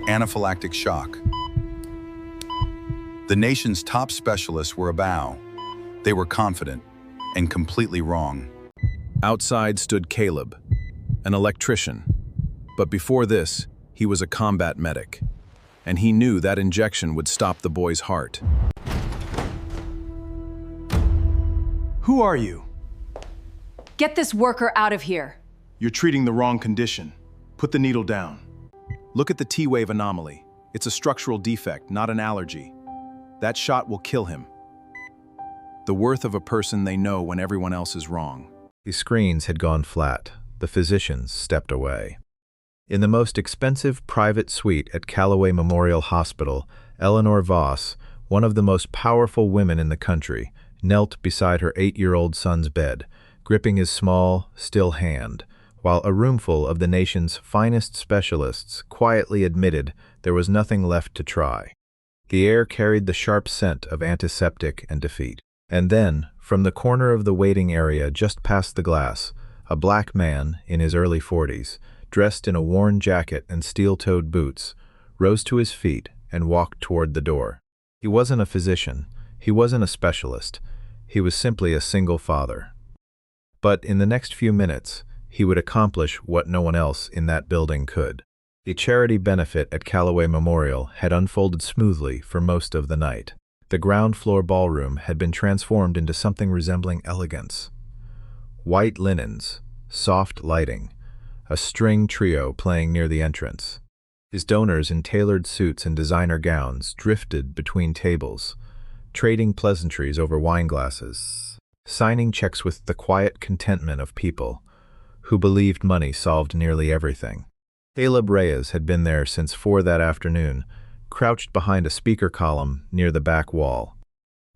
anaphylactic shock. The nation's top specialists were about. They were confident and completely wrong. Outside stood Caleb, an electrician. But before this, he was a combat medic, and he knew that injection would stop the boy's heart. Who are you? Get this worker out of here. You're treating the wrong condition. Put the needle down. Look at the T-wave anomaly. It's a structural defect, not an allergy. That shot will kill him. The worth of a person they know when everyone else is wrong. The screens had gone flat. The physicians stepped away. In the most expensive private suite at Callaway Memorial Hospital, Eleanor Voss, one of the most powerful women in the country, knelt beside her 8-year-old son's bed, gripping his small, still hand, while a roomful of the nation's finest specialists quietly admitted there was nothing left to try. The air carried the sharp scent of antiseptic and defeat. And then, from the corner of the waiting area just past the glass, a black man in his early 40s, dressed in a worn jacket and steel-toed boots, rose to his feet and walked toward the door. He wasn't a physician. He wasn't a specialist. He was simply a single father. But in the next few minutes, he would accomplish what no one else in that building could. The charity benefit at Callaway Memorial had unfolded smoothly for most of the night. The ground floor ballroom had been transformed into something resembling elegance. White linens, soft lighting, a string trio playing near the entrance. His donors in tailored suits and designer gowns drifted between tables, trading pleasantries over wine glasses, signing checks with the quiet contentment of people who believed money solved nearly everything. Caleb Reyes had been there since 4 that afternoon, crouched behind a speaker column near the back wall,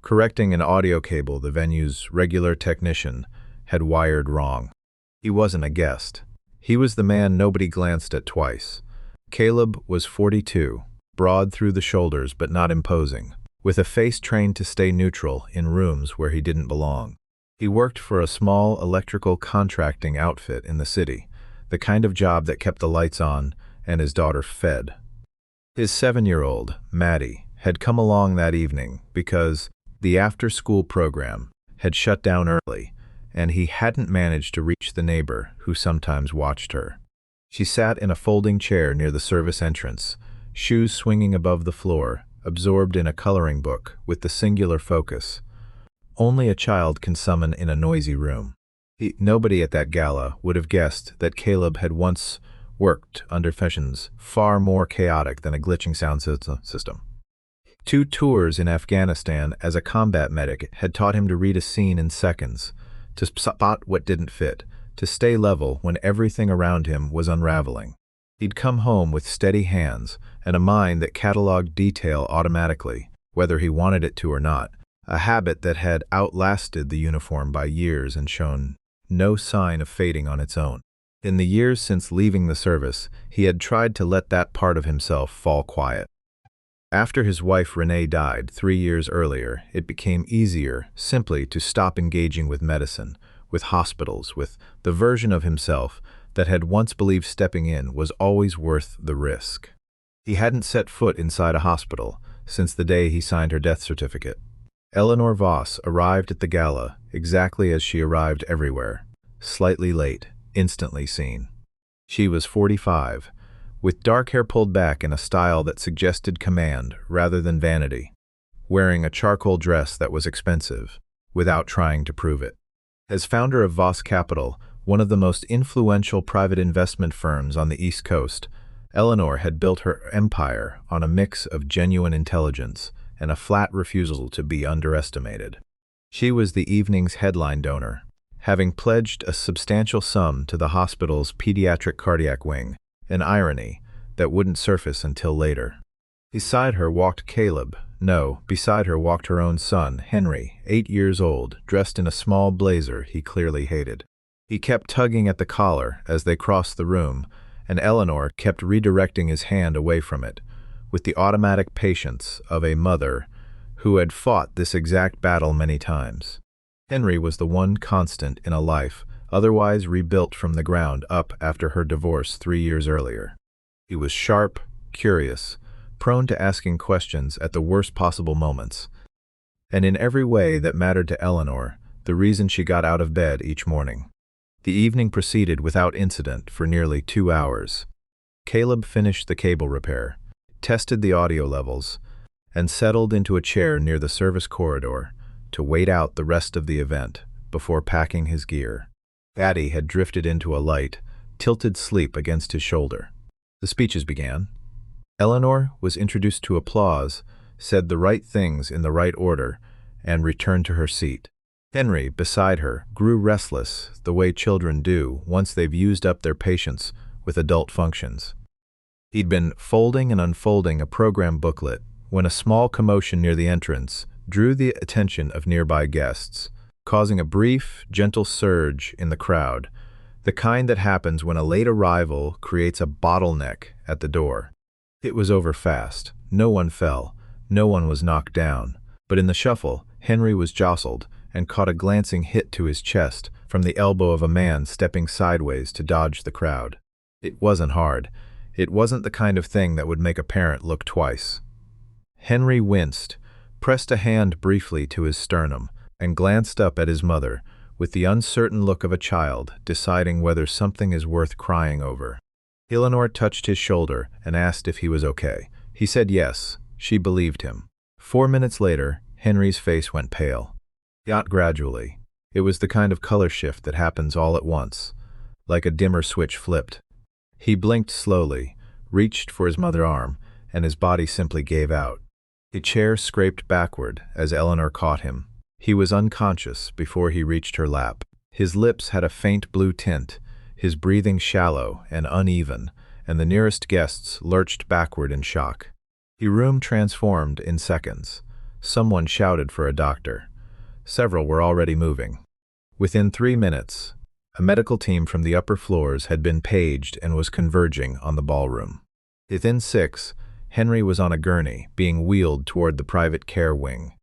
correcting an audio cable the venue's regular technician had wired wrong. He wasn't a guest. He was the man nobody glanced at twice. Caleb was 42, broad through the shoulders but not imposing, with a face trained to stay neutral in rooms where he didn't belong. He worked for a small electrical contracting outfit in the city, the kind of job that kept the lights on and his daughter fed. His 7-year-old, Maddie, had come along that evening because the after-school program had shut down early, and he hadn't managed to reach the neighbor who sometimes watched her. She sat in a folding chair near the service entrance, shoes swinging above the floor, absorbed in a coloring book with the singular focus only a child can summon in a noisy room. Nobody at that gala would have guessed that Caleb had once worked under conditions far more chaotic than a glitching sound system. 2 tours in Afghanistan as a combat medic had taught him to read a scene in seconds, to spot what didn't fit, to stay level when everything around him was unraveling. He'd come home with steady hands and a mind that cataloged detail automatically, whether he wanted it to or not, a habit that had outlasted the uniform by years and shown no sign of fading on its own. In the years since leaving the service, he had tried to let that part of himself fall quiet. After his wife Renee died 3 years earlier, it became easier simply to stop engaging with medicine, with hospitals, with the version of himself that had once believed stepping in was always worth the risk. He hadn't set foot inside a hospital since the day he signed her death certificate. Eleanor Voss arrived at the gala exactly as she arrived everywhere, slightly late, instantly seen. She was 45, with dark hair pulled back in a style that suggested command rather than vanity, wearing a charcoal dress that was expensive, without trying to prove it. As founder of Voss Capital, one of the most influential private investment firms on the East Coast, Eleanor had built her empire on a mix of genuine intelligence and a flat refusal to be underestimated. She was the evening's headline donor, having pledged a substantial sum to the hospital's pediatric cardiac wing, an irony that wouldn't surface until later. Beside her walked Caleb. No, beside her walked her own son, Henry, 8 years old, dressed in a small blazer he clearly hated. He kept tugging at the collar as they crossed the room, and Eleanor kept redirecting his hand away from it, with the automatic patience of a mother who had fought this exact battle many times. Henry was the one constant in a life otherwise rebuilt from the ground up after her divorce 3 years earlier. He was sharp, curious, prone to asking questions at the worst possible moments. And in every way that mattered to Eleanor, the reason she got out of bed each morning. The evening proceeded without incident for nearly 2 hours. Caleb finished the cable repair, tested the audio levels, and settled into a chair near the service corridor to wait out the rest of the event before packing his gear. Addie had drifted into a light, tilted sleep against his shoulder. The speeches began. Eleanor was introduced to applause, said the right things in the right order, and returned to her seat. Henry, beside her, grew restless, the way children do once they've used up their patience with adult functions. He'd been folding and unfolding a program booklet when a small commotion near the entrance drew the attention of nearby guests, causing a brief, gentle surge in the crowd, the kind that happens when a late arrival creates a bottleneck at the door. It was over fast. No one fell. No one was knocked down. But in the shuffle, Henry was jostled and caught a glancing hit to his chest from the elbow of a man stepping sideways to dodge the crowd. It wasn't hard. It wasn't the kind of thing that would make a parent look twice. Henry winced, pressed a hand briefly to his sternum, and glanced up at his mother with the uncertain look of a child deciding whether something is worth crying over. Eleanor touched his shoulder and asked if he was okay. He said yes. She believed him. 4 minutes later, Henry's face went pale. Not gradually. It was the kind of color shift that happens all at once, like a dimmer switch flipped. He blinked slowly, reached for his mother's arm, and his body simply gave out. The chair scraped backward as Eleanor caught him. He was unconscious before he reached her lap. His lips had a faint blue tint, his breathing shallow and uneven, and the nearest guests lurched backward in shock. The room transformed in seconds. Someone shouted for a doctor. Several were already moving. Within 3 minutes, a medical team from the upper floors had been paged and was converging on the ballroom. Within 6, Henry was on a gurney, being wheeled toward the private care wing.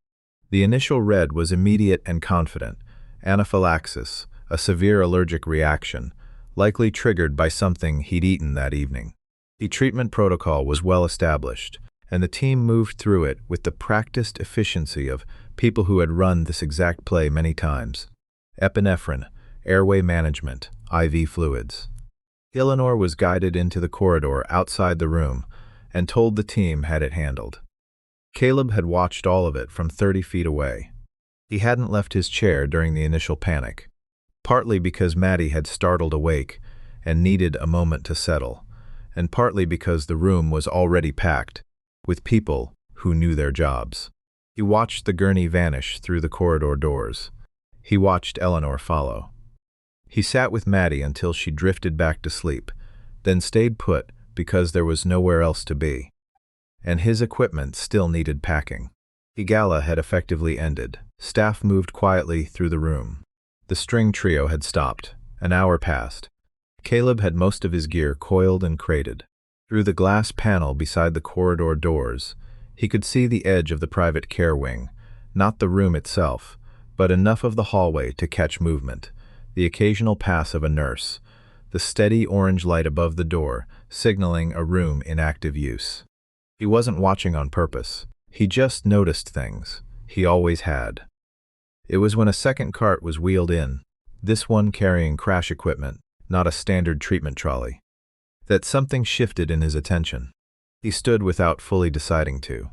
The initial red was immediate and confident: anaphylaxis, a severe allergic reaction, likely triggered by something he'd eaten that evening. The treatment protocol was well established, and the team moved through it with the practiced efficiency of people who had run this exact play many times. Epinephrine, airway management, IV fluids. Eleanor was guided into the corridor outside the room and told the team had it handled. Caleb had watched all of it from 30 feet away. He hadn't left his chair during the initial panic, partly because Maddie had startled awake and needed a moment to settle, and partly because the room was already packed with people who knew their jobs. He watched the gurney vanish through the corridor doors. He watched Eleanor follow. He sat with Maddie until she drifted back to sleep, then stayed put because there was nowhere else to be. And his equipment still needed packing. The gala had effectively ended. Staff moved quietly through the room. The string trio had stopped. An hour passed. Caleb had most of his gear coiled and crated. Through the glass panel beside the corridor doors, he could see the edge of the private care wing, not the room itself, but enough of the hallway to catch movement, the occasional pass of a nurse, the steady orange light above the door signaling a room in active use. He wasn't watching on purpose. He just noticed things. He always had. It was when a second cart was wheeled in, this one carrying crash equipment, not a standard treatment trolley, that something shifted in his attention. He stood without fully deciding to.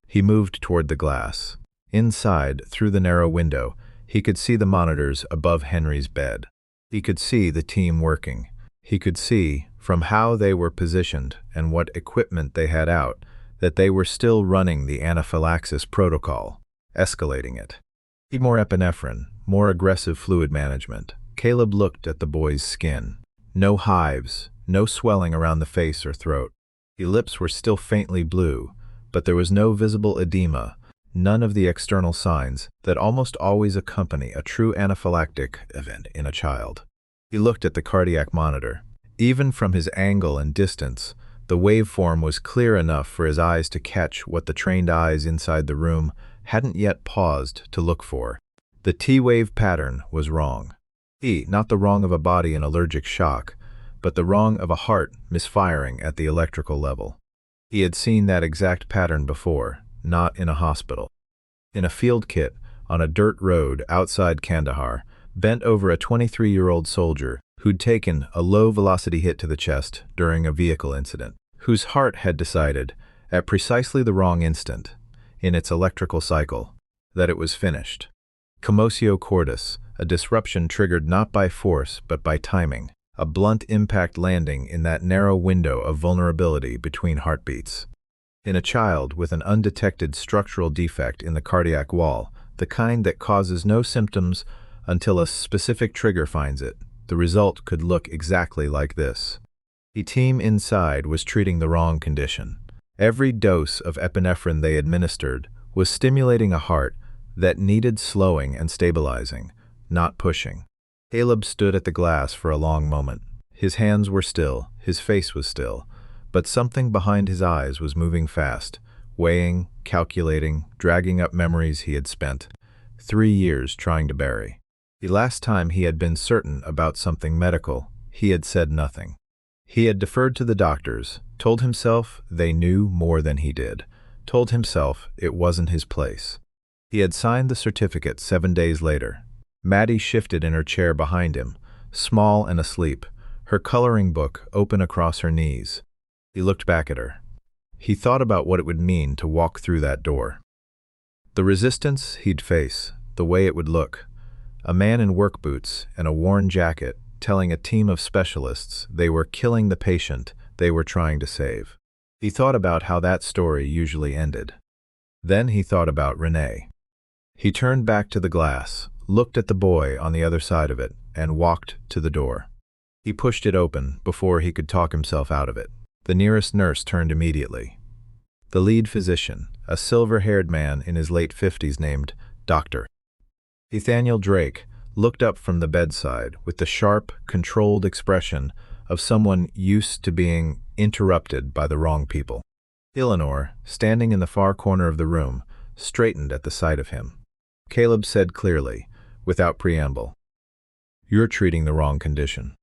He moved toward the glass. Inside, through the narrow window, he could see the monitors above Henry's bed. He could see the team working. He could see, from how they were positioned and what equipment they had out, that they were still running the anaphylaxis protocol, escalating it. More epinephrine, more aggressive fluid management. Caleb looked at the boy's skin. No hives, no swelling around the face or throat. The lips were still faintly blue, but there was no visible edema, none of the external signs that almost always accompany a true anaphylactic event in a child. He looked at the cardiac monitor. Even from his angle and distance, the waveform was clear enough for his eyes to catch what the trained eyes inside the room hadn't yet paused to look for. The T-wave pattern was wrong. Not the wrong of a body in allergic shock, but the wrong of a heart misfiring at the electrical level. He had seen that exact pattern before, not in a hospital. In a field kit, on a dirt road outside Kandahar, bent over a 23-year-old soldier who'd taken a low-velocity hit to the chest during a vehicle incident, whose heart had decided, at precisely the wrong instant, in its electrical cycle, that it was finished. Commotio cordis, a disruption triggered not by force but by timing, a blunt impact landing in that narrow window of vulnerability between heartbeats. In a child with an undetected structural defect in the cardiac wall, the kind that causes no symptoms until a specific trigger finds it, the result could look exactly like this. The team inside was treating the wrong condition. Every dose of epinephrine they administered was stimulating a heart that needed slowing and stabilizing, not pushing. Caleb stood at the glass for a long moment. His hands were still, his face was still, but something behind his eyes was moving fast, weighing, calculating, dragging up memories he had spent 3 years trying to bury. The last time he had been certain about something medical, he had said nothing. He had deferred to the doctors, told himself they knew more than he did, told himself it wasn't his place. He had signed the certificate 7 days later. Maddie shifted in her chair behind him, small and asleep, her coloring book open across her knees. He looked back at her. He thought about what it would mean to walk through that door. The resistance he'd face, the way it would look. A man in work boots and a worn jacket telling a team of specialists they were killing the patient they were trying to save. He thought about how that story usually ended. Then he thought about Renee. He turned back to the glass, looked at the boy on the other side of it, and walked to the door. He pushed it open before he could talk himself out of it. The nearest nurse turned immediately. The lead physician, a silver-haired man in his late 50s named Dr. Nathaniel Drake, looked up from the bedside with the sharp, controlled expression of someone used to being interrupted by the wrong people. Eleanor, standing in the far corner of the room, straightened at the sight of him. Caleb said clearly, without preamble, "You're treating the wrong condition."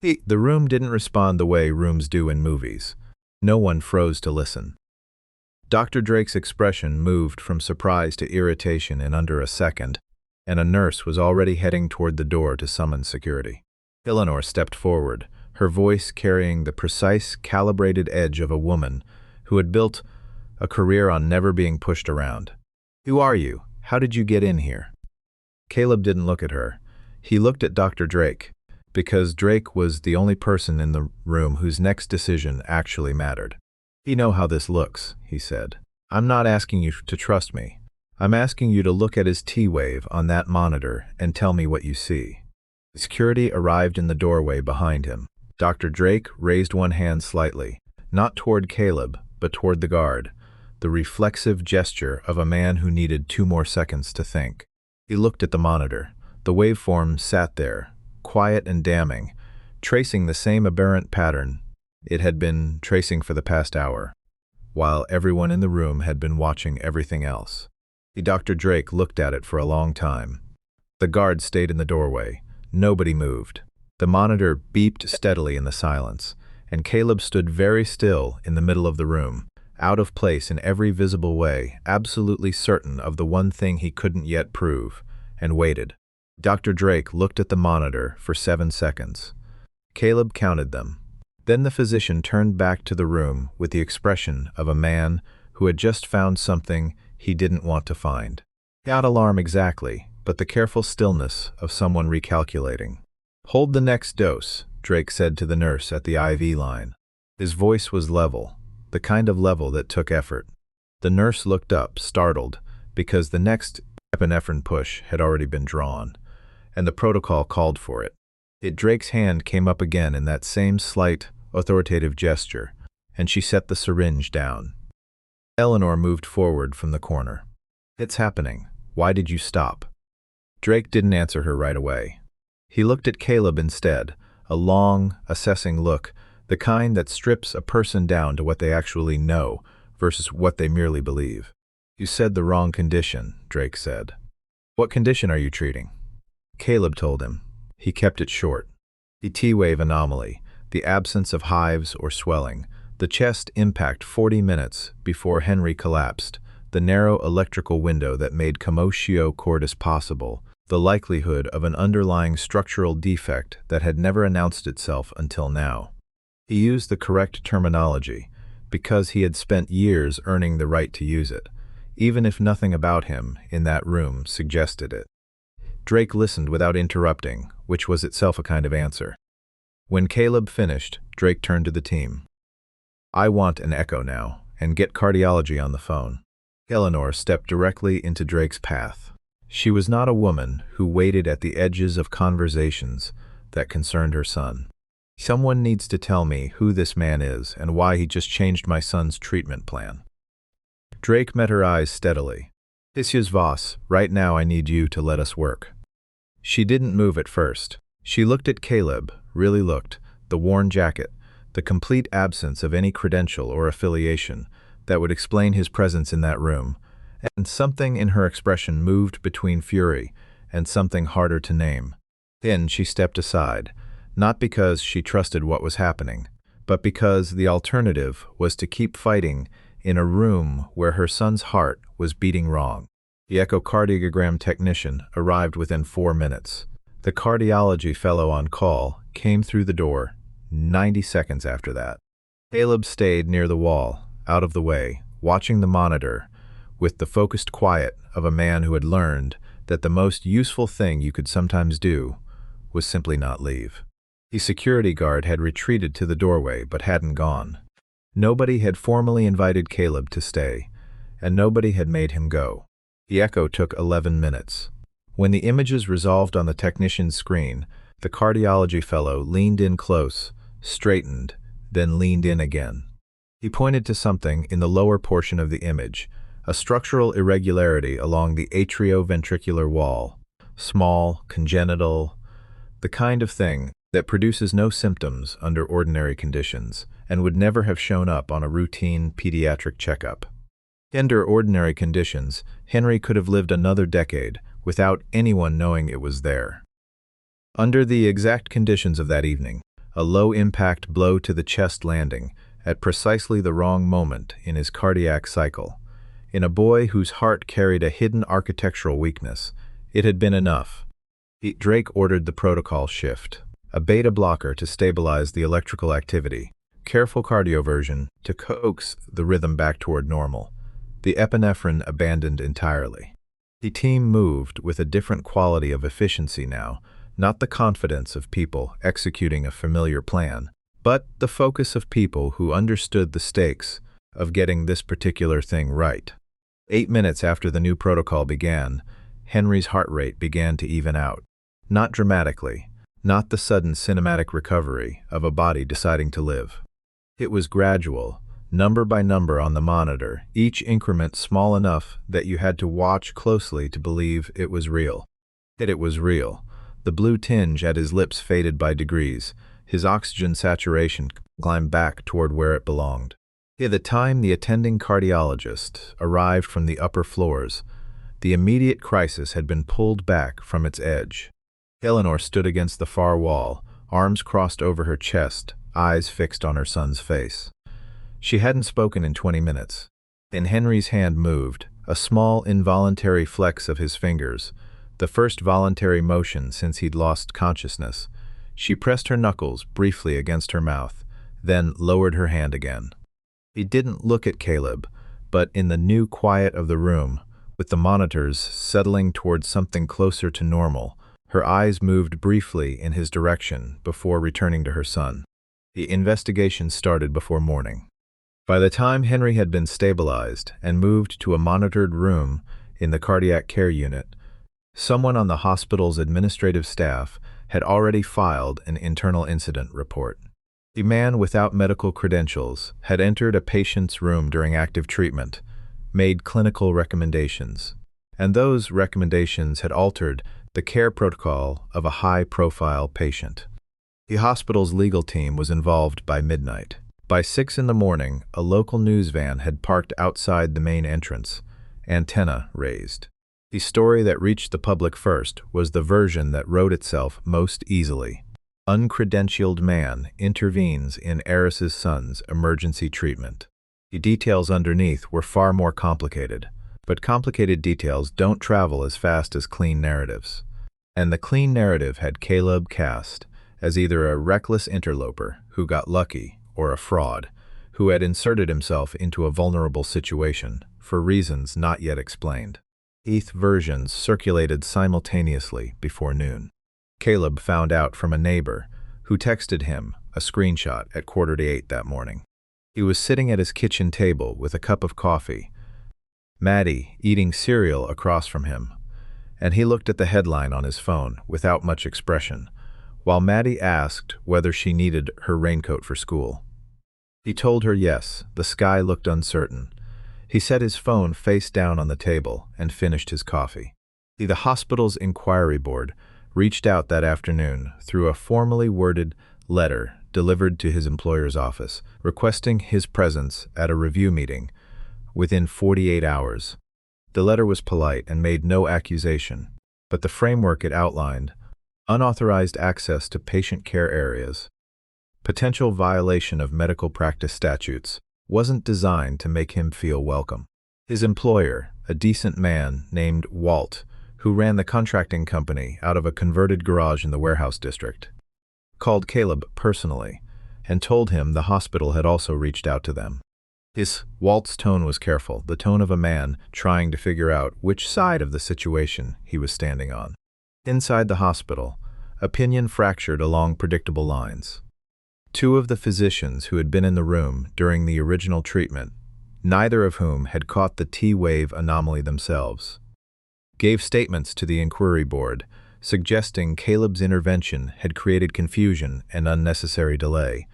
The room didn't respond the way rooms do in movies. No one froze to listen. Dr. Drake's expression moved from surprise to irritation in under a second, and a nurse was already heading toward the door to summon security. Eleanor stepped forward, her voice carrying the precise, calibrated edge of a woman who had built a career on never being pushed around. "Who are you? How did you get in here?" Caleb didn't look at her. He looked at Dr. Drake, because Drake was the only person in the room whose next decision actually mattered. "You know how this looks," he said. "I'm not asking you to trust me. I'm asking you to look at his T-wave on that monitor and tell me what you see." Security arrived in the doorway behind him. Dr. Drake raised one hand slightly, not toward Caleb, but toward the guard, the reflexive gesture of a man who needed 2 more seconds to think. He looked at the monitor. The waveform sat there, quiet and damning, tracing the same aberrant pattern it had been tracing for the past hour, while everyone in the room had been watching everything else. Dr. Drake looked at it for a long time. The guard stayed in the doorway. Nobody moved. The monitor beeped steadily in the silence, and Caleb stood very still in the middle of the room, out of place in every visible way, absolutely certain of the one thing he couldn't yet prove, and waited. Dr. Drake looked at the monitor for 7 seconds. Caleb counted them. Then the physician turned back to the room with the expression of a man who had just found something he didn't want to find. Not alarm exactly, but the careful stillness of someone recalculating. "Hold the next dose," Drake said to the nurse at the IV line. His voice was level, the kind of level that took effort. The nurse looked up, startled, because the next epinephrine push had already been drawn, and the protocol called for it. Drake's hand came up again in that same slight, authoritative gesture, and she set the syringe down. Eleanor moved forward from the corner. "It's happening. Why did you stop?" Drake didn't answer her right away. He looked at Caleb instead, a long, assessing look, the kind that strips a person down to what they actually know versus what they merely believe. "You said the wrong condition," Drake said. "What condition are you treating?" Caleb told him. He kept it short. The T-wave anomaly, the absence of hives or swelling, The chest impact 40 minutes before Henry collapsed, the narrow electrical window that made commotio cordis possible, the likelihood of an underlying structural defect that had never announced itself until now. He used the correct terminology, because he had spent years earning the right to use it, even if nothing about him in that room suggested it. Drake listened without interrupting, which was itself a kind of answer. When Caleb finished, Drake turned to the team. "I want an echo now, and get cardiology on the phone." Eleanor stepped directly into Drake's path. She was not a woman who waited at the edges of conversations that concerned her son. "Someone needs to tell me who this man is and why he just changed my son's treatment plan." Drake met her eyes steadily. "Mrs. Voss, right now I need you to let us work." She didn't move at first. She looked at Caleb, really looked, the worn jacket, the complete absence of any credential or affiliation that would explain his presence in that room, and something in her expression moved between fury and something harder to name. Then she stepped aside, not because she trusted what was happening, but because the alternative was to keep fighting in a room where her son's heart was beating wrong. The echocardiogram technician arrived within 4 minutes. The cardiology fellow on call came through the door 90 seconds after that. Caleb stayed near the wall, out of the way, watching the monitor, with the focused quiet of a man who had learned that the most useful thing you could sometimes do was simply not leave. The security guard had retreated to the doorway but hadn't gone. Nobody had formally invited Caleb to stay, and nobody had made him go. The echo took 11 minutes. When the images resolved on the technician's screen, the cardiology fellow leaned in close, straightened, then leaned in again. He pointed to something in the lower portion of the image, a structural irregularity along the atrioventricular wall, small, congenital, the kind of thing that produces no symptoms under ordinary conditions and would never have shown up on a routine pediatric checkup. Under ordinary conditions, Henry could have lived another decade without anyone knowing it was there. Under the exact conditions of that evening, a low-impact blow to the chest landing at precisely the wrong moment in his cardiac cycle. In a boy whose heart carried a hidden architectural weakness, it had been enough. Drake ordered the protocol shift, a beta blocker to stabilize the electrical activity, careful cardioversion to coax the rhythm back toward normal, the epinephrine abandoned entirely. The team moved with a different quality of efficiency now, not the confidence of people executing a familiar plan, but the focus of people who understood the stakes of getting this particular thing right. 8 minutes after the new protocol began, Henry's heart rate began to even out. Not dramatically, not the sudden cinematic recovery of a body deciding to live. It was gradual, number by number on the monitor, each increment small enough that you had to watch closely to believe it was real. Yet it was real. The blue tinge at his lips faded by degrees. His oxygen saturation climbed back toward where it belonged. By the time the attending cardiologist arrived from the upper floors, the immediate crisis had been pulled back from its edge. Eleanor stood against the far wall, arms crossed over her chest, eyes fixed on her son's face. She hadn't spoken in 20 minutes. Then Henry's hand moved, a small involuntary flex of his fingers, the first voluntary motion since he'd lost consciousness. She pressed her knuckles briefly against her mouth, then lowered her hand again. He didn't look at Caleb, but in the new quiet of the room, with the monitors settling towards something closer to normal, her eyes moved briefly in his direction before returning to her son. The investigation started before morning. By the time Henry had been stabilized and moved to a monitored room in the cardiac care unit, someone on the hospital's administrative staff had already filed an internal incident report. The man without medical credentials had entered a patient's room during active treatment, made clinical recommendations, and those recommendations had altered the care protocol of a high-profile patient. The hospital's legal team was involved by midnight. By 6 in the morning, a local news van had parked outside the main entrance, antenna raised. The story that reached the public first was the version that wrote itself most easily. Uncredentialed man intervenes in heiress's son's emergency treatment. The details underneath were far more complicated, but complicated details don't travel as fast as clean narratives. And the clean narrative had Caleb cast as either a reckless interloper who got lucky or a fraud who had inserted himself into a vulnerable situation for reasons not yet explained. Both versions circulated simultaneously before noon. Caleb found out from a neighbor who texted him a screenshot at 7:45 that morning. He was sitting at his kitchen table with a cup of coffee, Maddie eating cereal across from him, and he looked at the headline on his phone without much expression, while Maddie asked whether she needed her raincoat for school. He told her yes. The sky looked uncertain. He set his phone face down on the table and finished his coffee. The hospital's inquiry board reached out that afternoon through a formally worded letter delivered to his employer's office, requesting his presence at a review meeting within 48 hours. The letter was polite and made no accusation, but the framework it outlined: unauthorized access to patient care areas, potential violation of medical practice statutes, wasn't designed to make him feel welcome. His employer, a decent man named Walt, who ran the contracting company out of a converted garage in the warehouse district, called Caleb personally and told him the hospital had also reached out to them. Walt's tone was careful, the tone of a man trying to figure out which side of the situation he was standing on. Inside the hospital, opinion fractured along predictable lines. Two of the physicians who had been in the room during the original treatment, neither of whom had caught the T-wave anomaly themselves, gave statements to the inquiry board suggesting Caleb's intervention had created confusion and unnecessary delay,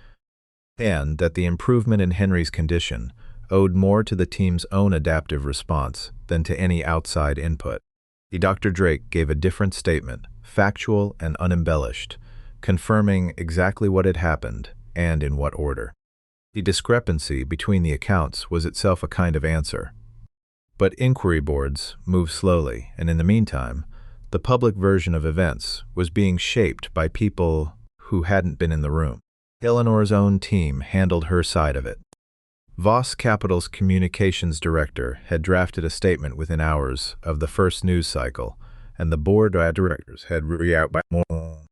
and that the improvement in Henry's condition owed more to the team's own adaptive response than to any outside input. Dr. Drake gave a different statement, factual and unembellished, confirming exactly what had happened and in what order. The discrepancy between the accounts was itself a kind of answer. But inquiry boards move slowly, and in the meantime, the public version of events was being shaped by people who hadn't been in the room. Eleanor's own team handled her side of it. Voss Capital's communications director had drafted a statement within hours of the first news cycle, and the board of directors had reacted by more.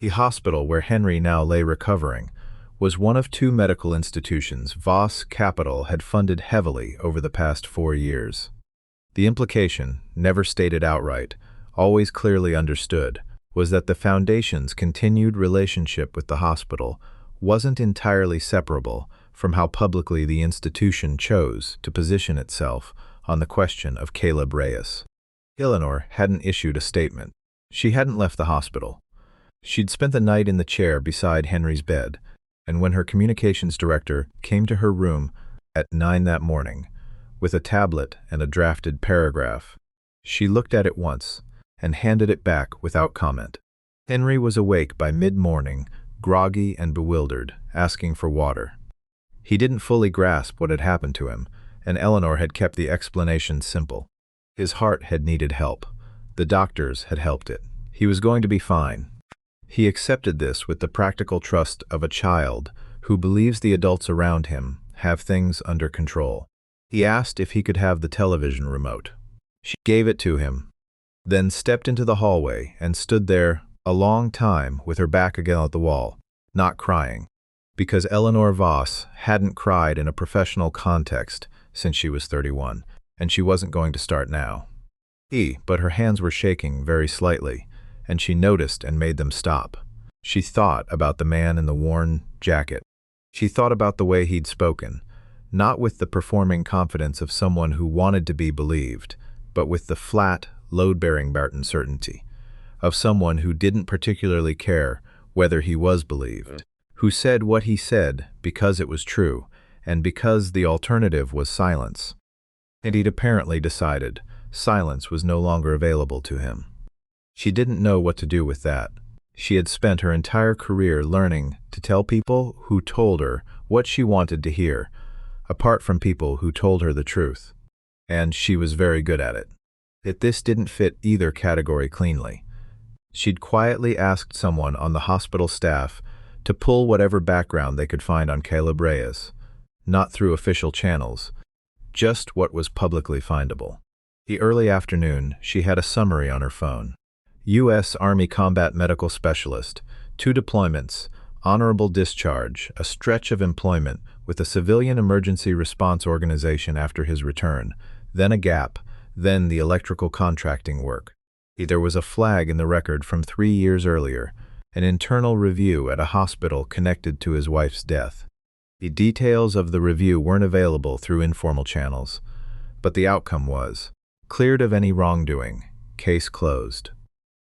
The hospital where Henry now lay recovering was one of two medical institutions Voss Capital had funded heavily over the past 4 years. The implication, never stated outright, always clearly understood, was that the foundation's continued relationship with the hospital wasn't entirely separable from how publicly the institution chose to position itself on the question of Caleb Reyes. Eleanor hadn't issued a statement. She hadn't left the hospital. She'd spent the night in the chair beside Henry's bed, and when her communications director came to her room at 9 that morning with a tablet and a drafted paragraph, she looked at it once and handed it back without comment. Henry was awake by mid-morning, groggy and bewildered, asking for water. He didn't fully grasp what had happened to him, and Eleanor had kept the explanation simple. His heart had needed help. The doctors had helped it. He was going to be fine. He accepted this with the practical trust of a child who believes the adults around him have things under control. He asked if he could have the television remote. She gave it to him, then stepped into the hallway and stood there a long time with her back against the wall, not crying, because Eleanor Voss hadn't cried in a professional context since she was 31, and she wasn't going to start now. But her hands were shaking very slightly, and she noticed and made them stop. She thought about the man in the worn jacket. She thought about the way he'd spoken, not with the performing confidence of someone who wanted to be believed, but with the flat, load-bearing Barton certainty of someone who didn't particularly care whether he was believed, who said what he said because it was true, and because the alternative was silence. And he'd apparently decided silence was no longer available to him. She didn't know what to do with that. She had spent her entire career learning to tell people who told her what she wanted to hear, apart from people who told her the truth. And she was very good at it. Yet this didn't fit either category cleanly. She'd quietly asked someone on the hospital staff to pull whatever background they could find on Caleb Reyes, not through official channels, just what was publicly findable. The early afternoon, she had a summary on her phone. U.S. Army Combat Medical Specialist, 2 deployments, honorable discharge, a stretch of employment with a civilian emergency response organization after his return, then a gap, then the electrical contracting work. There was a flag in the record from 3 years earlier, an internal review at a hospital connected to his wife's death. The details of the review weren't available through informal channels, but the outcome was cleared of any wrongdoing, case closed.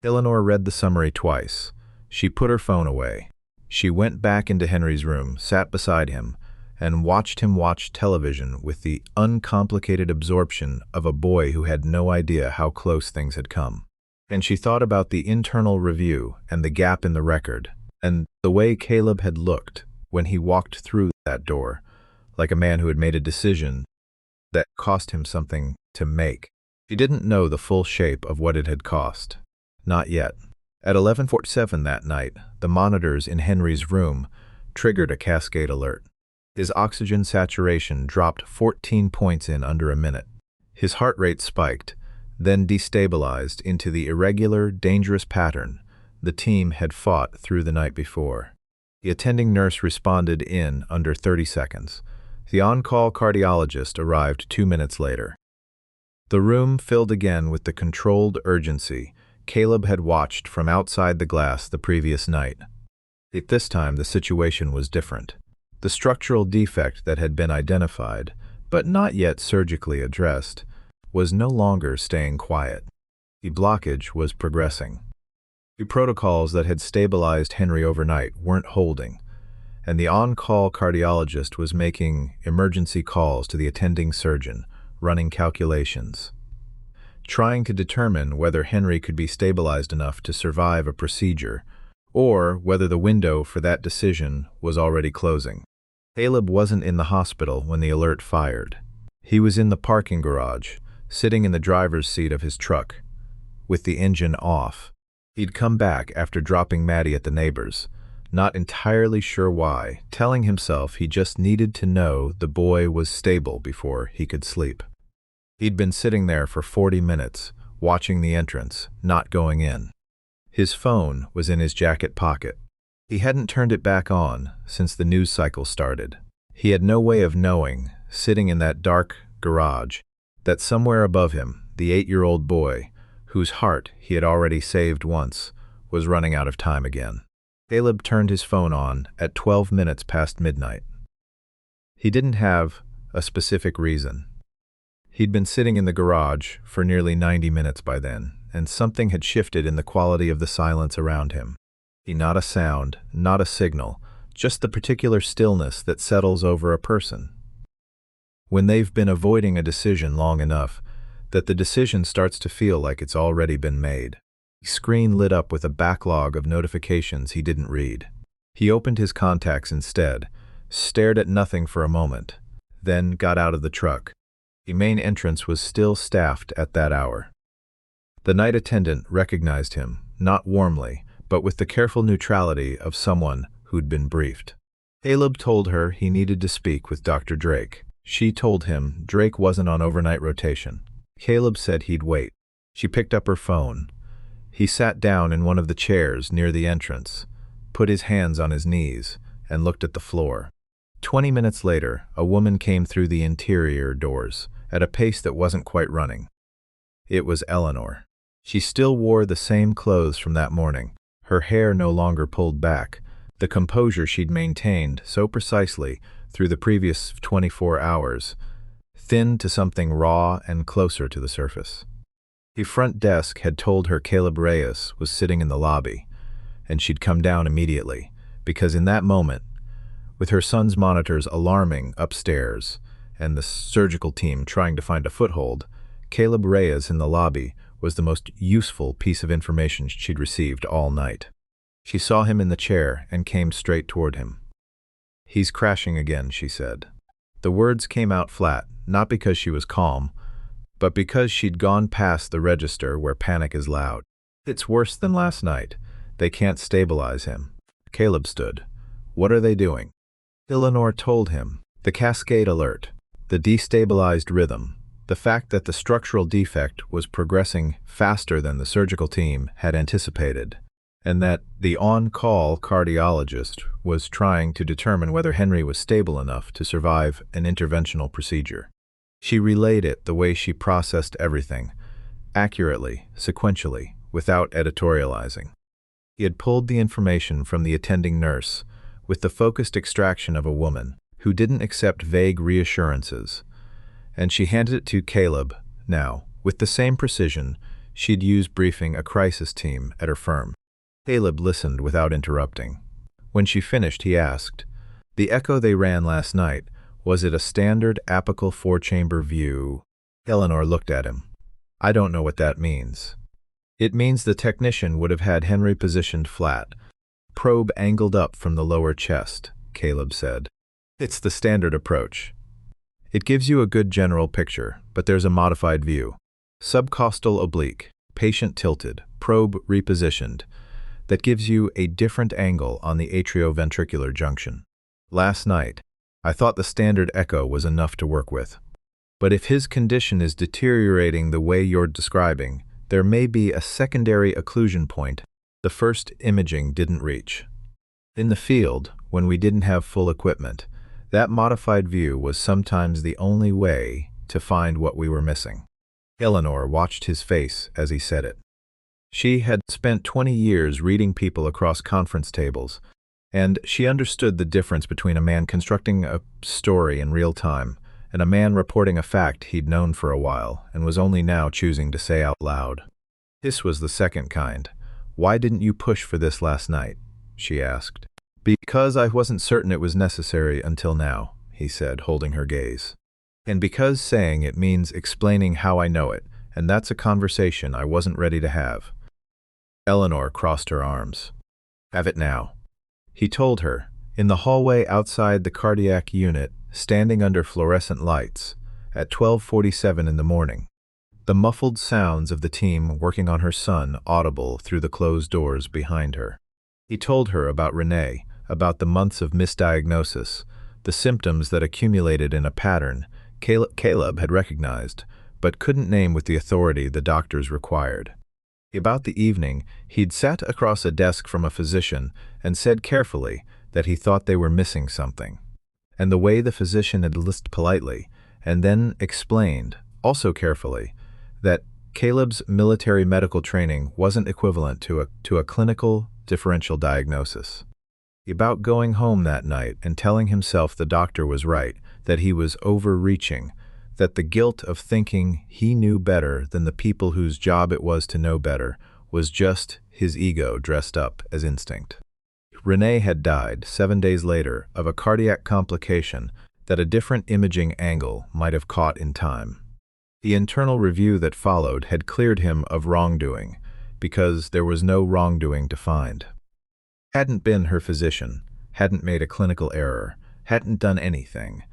Eleanor read the summary twice. She put her phone away. She went back into Henry's room, sat beside him, and watched him watch television with the uncomplicated absorption of a boy who had no idea how close things had come. And she thought about the internal review and the gap in the record, and the way Caleb had looked when he walked through that door, like a man who had made a decision that cost him something to make. She didn't know the full shape of what it had cost. Not yet. At 11:47 that night, the monitors in Henry's room triggered a cascade alert. His oxygen saturation dropped 14 points in under a minute. His heart rate spiked, then destabilized into the irregular, dangerous pattern the team had fought through the night before. The attending nurse responded in under 30 seconds. The on-call cardiologist arrived 2 minutes later. The room filled again with the controlled urgency Caleb had watched from outside the glass the previous night. At this time, the situation was different. The structural defect that had been identified, but not yet surgically addressed, was no longer staying quiet. The blockage was progressing. The protocols that had stabilized Henry overnight weren't holding, and the on-call cardiologist was making emergency calls to the attending surgeon, running calculations, trying to determine whether Henry could be stabilized enough to survive a procedure, or whether the window for that decision was already closing. Caleb wasn't in the hospital when the alert fired. He was in the parking garage, sitting in the driver's seat of his truck, with the engine off. He'd come back after dropping Maddie at the neighbor's, not entirely sure why, telling himself he just needed to know the boy was stable before he could sleep. He'd been sitting there for 40 minutes, watching the entrance, not going in. His phone was in his jacket pocket. He hadn't turned it back on since the news cycle started. He had no way of knowing, sitting in that dark garage, that somewhere above him, the 8-year-old boy, whose heart he had already saved once, was running out of time again. Caleb turned his phone on at 12 minutes past midnight. He didn't have a specific reason. He'd been sitting in the garage for nearly 90 minutes by then, and something had shifted in the quality of the silence around him. Not a sound, not a signal, just the particular stillness that settles over a person. When they've been avoiding a decision long enough, that the decision starts to feel like it's already been made. The screen lit up with a backlog of notifications he didn't read. He opened his contacts instead, stared at nothing for a moment, then got out of the truck. The main entrance was still staffed at that hour. The night attendant recognized him, not warmly, but with the careful neutrality of someone who'd been briefed. Caleb told her he needed to speak with Dr. Drake. She told him Drake wasn't on overnight rotation. Caleb said he'd wait. She picked up her phone. He sat down in one of the chairs near the entrance, put his hands on his knees, and looked at the floor. 20 minutes later, a woman came through the interior doors, at a pace that wasn't quite running. It was Eleanor. She still wore the same clothes from that morning, her hair no longer pulled back, the composure she'd maintained so precisely through the previous 24 hours, thinned to something raw and closer to the surface. The front desk had told her Caleb Reyes was sitting in the lobby, and she'd come down immediately, because in that moment, with her son's monitors alarming upstairs and the surgical team trying to find a foothold, Caleb Reyes in the lobby was the most useful piece of information she'd received all night. She saw him in the chair and came straight toward him. "He's crashing again," she said. The words came out flat, not because she was calm, but because she'd gone past the register where panic is loud. It's worse than last night. They can't stabilize him. Caleb stood. What are they doing? Eleanor told him. The cascade alert, the destabilized rhythm, the fact that the structural defect was progressing faster than the surgical team had anticipated, and that the on-call cardiologist was trying to determine whether Henry was stable enough to survive an interventional procedure. She relayed it the way she processed everything, accurately, sequentially, without editorializing. He had pulled the information from the attending nurse with the focused extraction of a woman who didn't accept vague reassurances, and she handed it to Caleb now, with the same precision she'd used briefing a crisis team at her firm. Caleb listened without interrupting. When she finished, he asked, "The echo they ran last night, was it a standard apical four-chamber view?" Eleanor looked at him. "I don't know what that means." "It means the technician would have had Henry positioned flat, probe angled up from the lower chest," Caleb said. "It's the standard approach. It gives you a good general picture, but there's a modified view. Subcostal oblique, patient tilted, probe repositioned, that gives you a different angle on the atrioventricular junction. Last night, I thought the standard echo was enough to work with. But if his condition is deteriorating the way you're describing, there may be a secondary occlusion point the first imaging didn't reach. In the field, when we didn't have full equipment, that modified view was sometimes the only way to find what we were missing." Eleanor watched his face as he said it. She had spent 20 years reading people across conference tables, and she understood the difference between a man constructing a story in real time and a man reporting a fact he'd known for a while and was only now choosing to say out loud. This was the second kind. "Why didn't you push for this last night?" she asked. "Because I wasn't certain it was necessary until now," he said, holding her gaze. "And because saying it means explaining how I know it, and that's a conversation I wasn't ready to have." Eleanor crossed her arms. "Have it now." He told her, in the hallway outside the cardiac unit, standing under fluorescent lights, at 12:47 in the morning, the muffled sounds of the team working on her son audible through the closed doors behind her. He told her about Renee, about the months of misdiagnosis, the symptoms that accumulated in a pattern Caleb had recognized, but couldn't name with the authority the doctors required. About the evening, he'd sat across a desk from a physician and said carefully that he thought they were missing something. And the way the physician had listened politely, and then explained, also carefully, that Caleb's military medical training wasn't equivalent to a clinical differential diagnosis. About going home that night and telling himself the doctor was right, that he was overreaching, that the guilt of thinking he knew better than the people whose job it was to know better was just his ego dressed up as instinct. Renee had died 7 days later of a cardiac complication that a different imaging angle might have caught in time. The internal review that followed had cleared him of wrongdoing, because there was no wrongdoing to find. Hadn't been her physician, hadn't made a clinical error, hadn't done anything,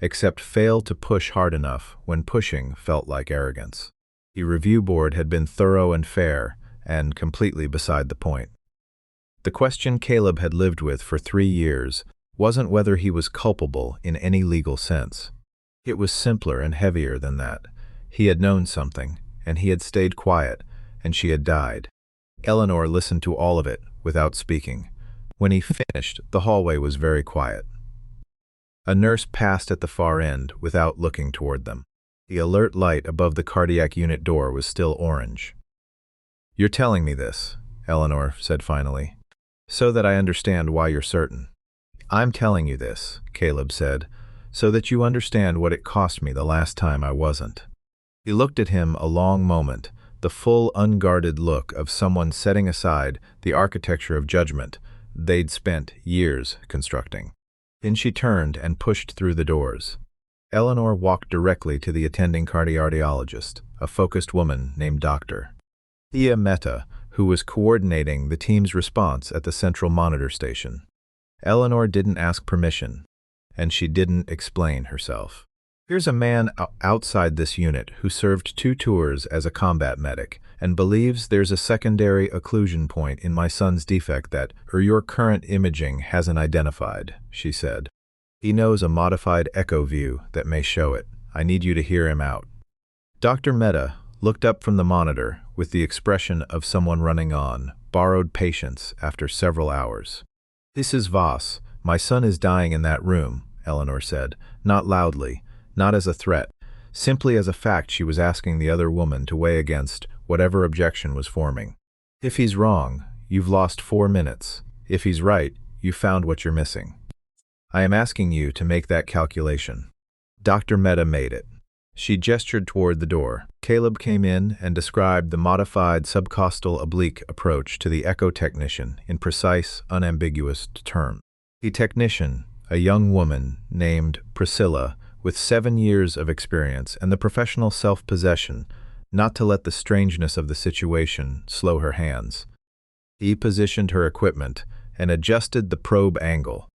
except fail to push hard enough when pushing felt like arrogance. The review board had been thorough and fair, and completely beside the point. The question Caleb had lived with for 3 years wasn't whether he was culpable in any legal sense. It was simpler and heavier than that. He had known something, and he had stayed quiet, and she had died. Eleanor listened to all of it without speaking. When he finished, the hallway was very quiet. A nurse passed at the far end without looking toward them. The alert light above the cardiac unit door was still orange. "You're telling me this," Eleanor said finally, "so that I understand why you're certain." "I'm telling you this," Caleb said, "so that you understand what it cost me the last time I wasn't." He looked at him a long moment, the full, unguarded look of someone setting aside the architecture of judgment they'd spent years constructing. Then she turned and pushed through the doors. Eleanor walked directly to the attending cardiologist, a focused woman named Dr. Thea Mehta, who was coordinating the team's response at the central monitor station. Eleanor didn't ask permission, and she didn't explain herself. Here's a man outside this unit who served 2 tours as a combat medic and believes there's a secondary occlusion point in my son's defect that your current imaging hasn't identified, she said. He knows a modified echo view that may show it. I need you to hear him out. Dr. Mehta looked up from the monitor with the expression of someone running on borrowed patience after several hours. This is Voss. My son is dying in that room, Eleanor said, not loudly, not as a threat, simply as a fact she was asking the other woman to weigh against whatever objection was forming. If he's wrong, you've lost 4 minutes. If he's right, you found what you're missing. I am asking you to make that calculation. Dr. Mehta made it. She gestured toward the door. Caleb came in and described the modified subcostal oblique approach to the echo technician in precise, unambiguous terms. The technician, a young woman named Priscilla, with 7 years of experience and the professional self-possession not to let the strangeness of the situation slow her hands. He positioned her equipment and adjusted the probe angle,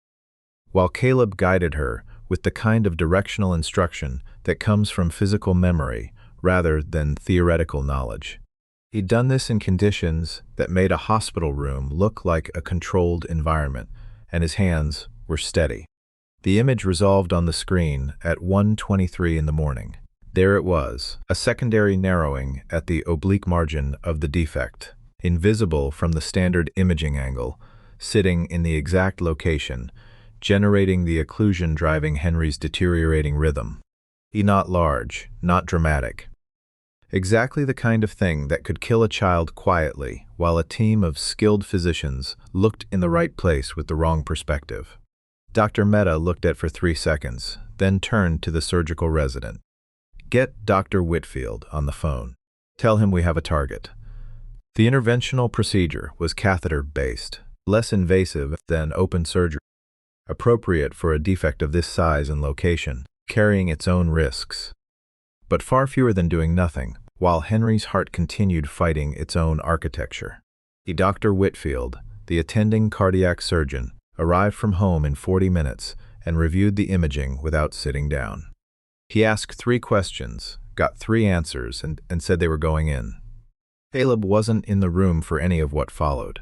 while Caleb guided her with the kind of directional instruction that comes from physical memory rather than theoretical knowledge. He'd done this in conditions that made a hospital room look like a controlled environment, and his hands were steady. The image resolved on the screen at 1:23 in the morning. There it was, a secondary narrowing at the oblique margin of the defect, invisible from the standard imaging angle, sitting in the exact location, generating the occlusion driving Henry's deteriorating rhythm. Not large, not dramatic. Exactly the kind of thing that could kill a child quietly while a team of skilled physicians looked in the right place with the wrong perspective. Dr. Mehta looked at for 3 seconds, then turned to the surgical resident. Get Dr. Whitfield on the phone. Tell him we have a target. The interventional procedure was catheter-based, less invasive than open surgery, appropriate for a defect of this size and location, carrying its own risks, but far fewer than doing nothing, while Henry's heart continued fighting its own architecture. Dr. Whitfield, the attending cardiac surgeon, arrived from home in 40 minutes and reviewed the imaging without sitting down. He asked 3 questions, got 3 answers, and said they were going in. Caleb wasn't in the room for any of what followed.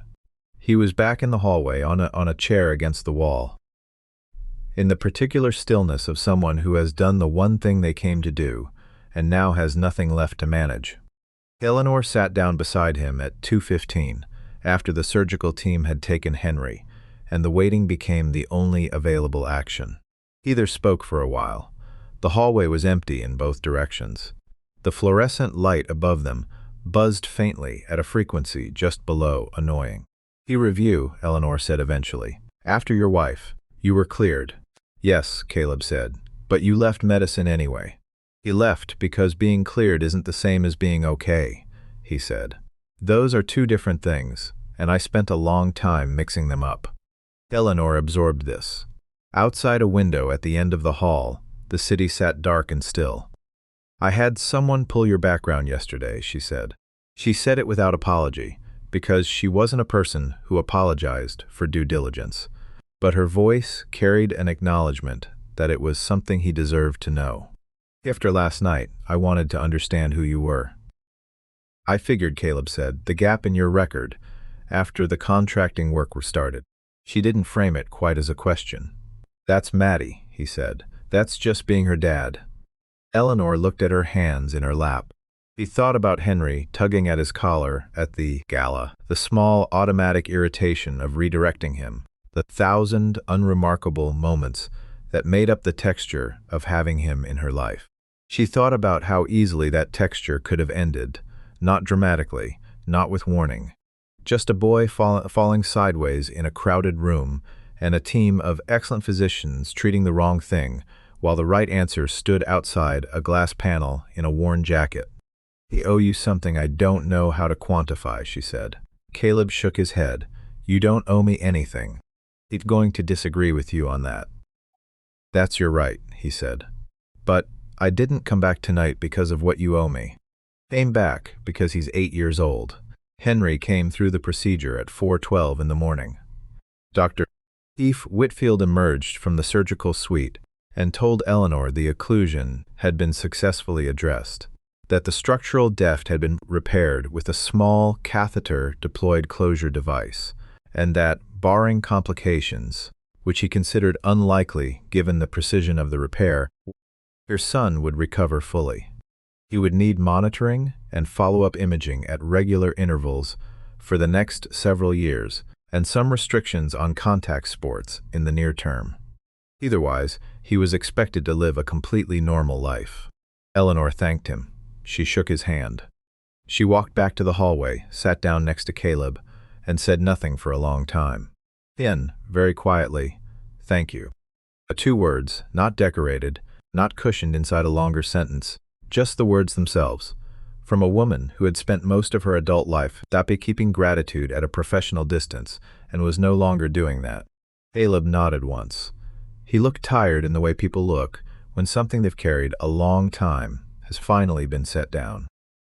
He was back in the hallway on a chair against the wall, in the particular stillness of someone who has done the one thing they came to do and now has nothing left to manage. Eleanor sat down beside him at 2:15 after the surgical team had taken Henry, and the waiting became the only available action. Neither spoke for a while. The hallway was empty in both directions. The fluorescent light above them buzzed faintly at a frequency just below annoying. Review, Eleanor said eventually. After your wife, you were cleared. Yes, Caleb said, but you left medicine anyway. He left because being cleared isn't the same as being okay, he said. Those are 2 different things, and I spent a long time mixing them up. Eleanor absorbed this. Outside a window at the end of the hall, the city sat dark and still. I had someone pull your background yesterday, she said. She said it without apology, because she wasn't a person who apologized for due diligence, but her voice carried an acknowledgement that it was something he deserved to know. After last night, I wanted to understand who you were. I figured, Caleb said, the gap in your record after the contracting work was started. She didn't frame it quite as a question. That's Maddie, he said. That's just being her dad. Eleanor looked at her hands in her lap. He thought about Henry tugging at his collar at the gala, the small automatic irritation of redirecting him, the 1,000 unremarkable moments that made up the texture of having him in her life. She thought about how easily that texture could have ended, not dramatically, not with warning. Just a boy falling sideways in a crowded room and a team of excellent physicians treating the wrong thing, while the right answer stood outside a glass panel in a worn jacket. I owe you something I don't know how to quantify, she said. Caleb shook his head. You don't owe me anything. He's going to disagree with you on that. That's your right, he said. But I didn't come back tonight because of what you owe me. Came back because he's 8 years old. Henry came through the procedure at 4:12 in the morning. Dr. Chief Whitfield emerged from the surgical suite, and told Eleanor the occlusion had been successfully addressed, that the structural defect had been repaired with a small catheter-deployed closure device, and that, barring complications, which he considered unlikely given the precision of the repair, her son would recover fully. He would need monitoring and follow-up imaging at regular intervals for the next several years, and some restrictions on contact sports in the near term. Otherwise, he was expected to live a completely normal life. Eleanor thanked him. She shook his hand. She walked back to the hallway, sat down next to Caleb, and said nothing for a long time. Then, very quietly, "Thank you." 2 words, not decorated, not cushioned inside a longer sentence, just the words themselves, from a woman who had spent most of her adult life keeping gratitude at a professional distance and was no longer doing that. Caleb nodded once. He looked tired in the way people look when something they've carried a long time has finally been set down.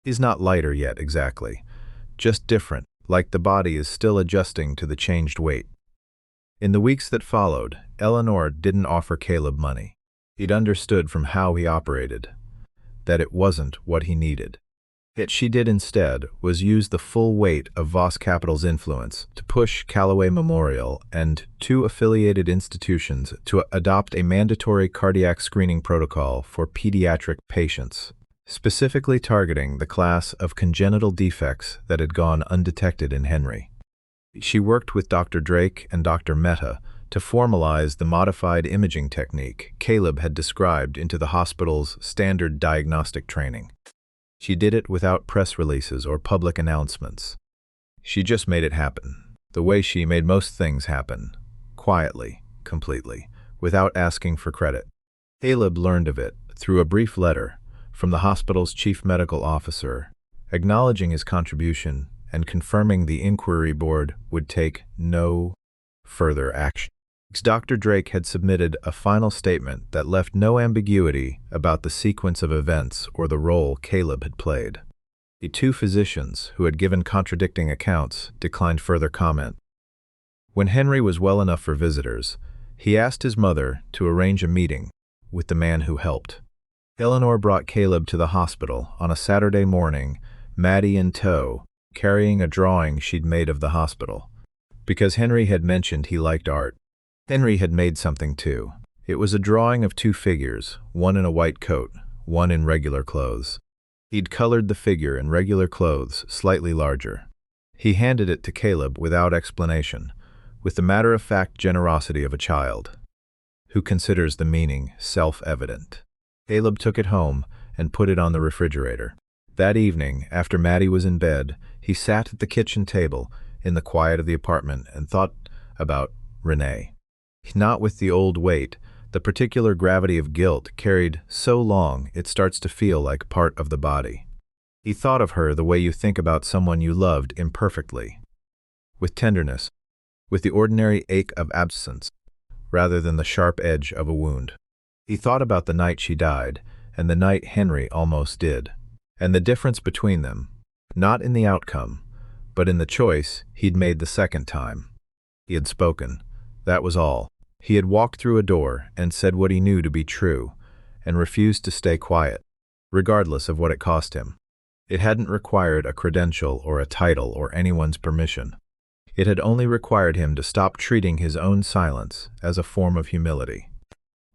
He's not lighter yet exactly, just different, like the body is still adjusting to the changed weight. In the weeks that followed, Eleanor didn't offer Caleb money. He'd understood from how he operated that it wasn't what he needed. What she did instead was use the full weight of Voss Capital's influence to push Callaway Memorial and 2 affiliated institutions to adopt a mandatory cardiac screening protocol for pediatric patients, specifically targeting the class of congenital defects that had gone undetected in Henry. She worked with Dr. Drake and Dr. Mehta to formalize the modified imaging technique Caleb had described into the hospital's standard diagnostic training. She did it without press releases or public announcements. She just made it happen, the way she made most things happen, quietly, completely, without asking for credit. Caleb learned of it through a brief letter from the hospital's chief medical officer, acknowledging his contribution and confirming the inquiry board would take no further action. Dr. Drake had submitted a final statement that left no ambiguity about the sequence of events or the role Caleb had played. The 2 physicians who had given contradicting accounts declined further comment. When Henry was well enough for visitors, he asked his mother to arrange a meeting with the man who helped. Eleanor brought Caleb to the hospital on a Saturday morning, Maddie in tow, carrying a drawing she'd made of the hospital. Because Henry had mentioned he liked art, Henry had made something too. It was a drawing of 2 figures, one in a white coat, one in regular clothes. He'd colored the figure in regular clothes slightly larger. He handed it to Caleb without explanation, with the matter-of-fact generosity of a child who considers the meaning self-evident. Caleb took it home and put it on the refrigerator. That evening, after Maddie was in bed, he sat at the kitchen table in the quiet of the apartment and thought about Renee. Not with the old weight, the particular gravity of guilt carried so long it starts to feel like part of the body. He thought of her the way you think about someone you loved imperfectly, with tenderness, with the ordinary ache of absence, rather than the sharp edge of a wound. He thought about the night she died, and the night Henry almost did, and the difference between them, not in the outcome, but in the choice he'd made the second time. He had spoken. That was all. He had walked through a door and said what he knew to be true, and refused to stay quiet, regardless of what it cost him. It hadn't required a credential or a title or anyone's permission. It had only required him to stop treating his own silence as a form of humility,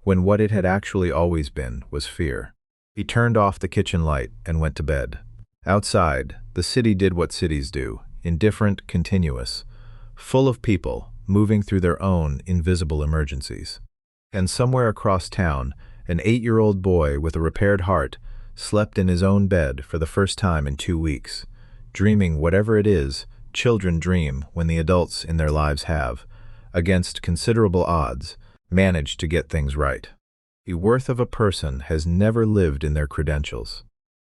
when what it had actually always been was fear. He turned off the kitchen light and went to bed. Outside, the city did what cities do, indifferent, continuous, full of people moving through their own invisible emergencies. And somewhere across town, an 8-year-old boy with a repaired heart slept in his own bed for the first time in 2 weeks, dreaming whatever it is children dream when the adults in their lives have, against considerable odds, managed to get things right. The worth of a person has never lived in their credentials.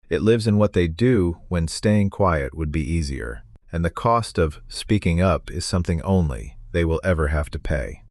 It lives in what they do when staying quiet would be easier, and the cost of speaking up is something only they will ever have to pay.